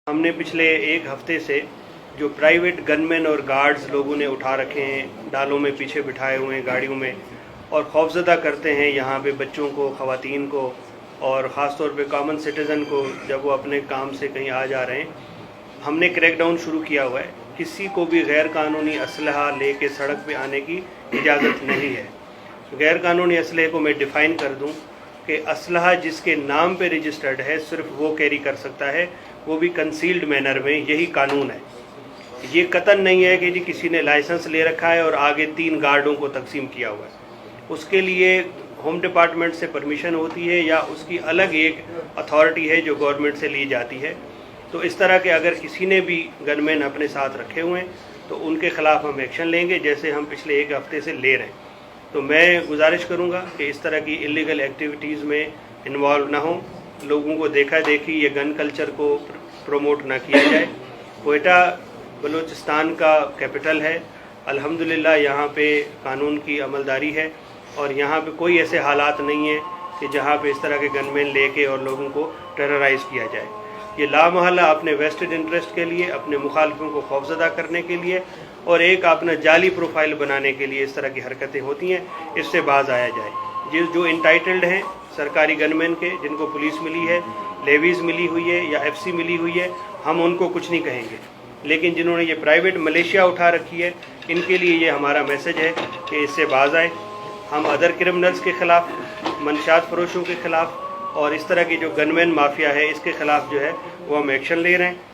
हमने पिछले एक हफ्ते से जो प्राइवेट गनमैन और गार्ड्स लोगों ने उठा रखे हैं, डालों में पीछे बिठाए हुए हैं गाड़ियों में, और खौफजदा करते हैं यहाँ पे बच्चों को, ख़वातीन को, और ख़ास तौर पे कॉमन सिटीज़न को जब वो अपने काम से कहीं आ जा रहे हैं। हमने क्रैकडाउन शुरू किया हुआ है। किसी को भी गैर कानूनी असलहा लेके सड़क पे आने की इजाज़त नहीं है। गैर कानूनी असलहे को मैं डिफ़ाइन कर दूँ कि असलहा जिसके नाम पे रजिस्टर्ड है सिर्फ वो कैरी कर सकता है, वो भी कंसील्ड मैनर में। यही कानून है। ये कतन नहीं है कि जी किसी ने लाइसेंस ले रखा है और आगे 3 गार्डों को तकसीम किया हुआ है। उसके लिए होम डिपार्टमेंट से परमिशन होती है या उसकी अलग एक अथॉरिटी है जो गवर्नमेंट से ली जाती है। तो इस तरह के अगर किसी ने भी गनमैन अपने साथ रखे हुए हैं तो उनके ख़िलाफ़ हम एक्शन लेंगे, जैसे हम पिछले एक हफ्ते से ले रहे हैं। तो मैं गुजारिश करूंगा कि इस तरह की इलीगल एक्टिविटीज़ में इन्वॉल्व ना हो, लोगों को देखा देखी ये गन कल्चर को प्रमोट ना किया जाए। कोयटा बलूचिस्तान का कैपिटल है। अल्हम्दुलिल्लाह यहाँ पे कानून की अमलदारी है और यहाँ पे कोई ऐसे हालात नहीं है कि जहाँ पे इस तरह के गनमैन लेके और लोगों को टेरराइज़ किया जाए। ये लामहल्ला अपने वेस्टेड इंटरेस्ट के लिए, अपने मुखालिफों को खौफजदा करने के लिए और एक अपना जाली प्रोफाइल बनाने के लिए इस तरह की हरकतें होती हैं। इससे बाज आया जाए। जो इंटाइटल्ड हैं सरकारी गनमैन के, जिनको पुलिस मिली है, लेवीज़ मिली हुई है या एफसी मिली हुई है, हम उनको कुछ नहीं कहेंगे। लेकिन जिन्होंने ये प्राइवेट मलेशिया उठा रखी है, इनके लिए ये हमारा मैसेज है कि इससे बाज आए। हम अदर क्रिमिनल्स के ख़िलाफ़, मंशात फरोशों के ख़िलाफ़ और इस तरह की जो गनमैन माफिया है इसके ख़िलाफ़ जो है वो हम एक्शन ले रहे हैं।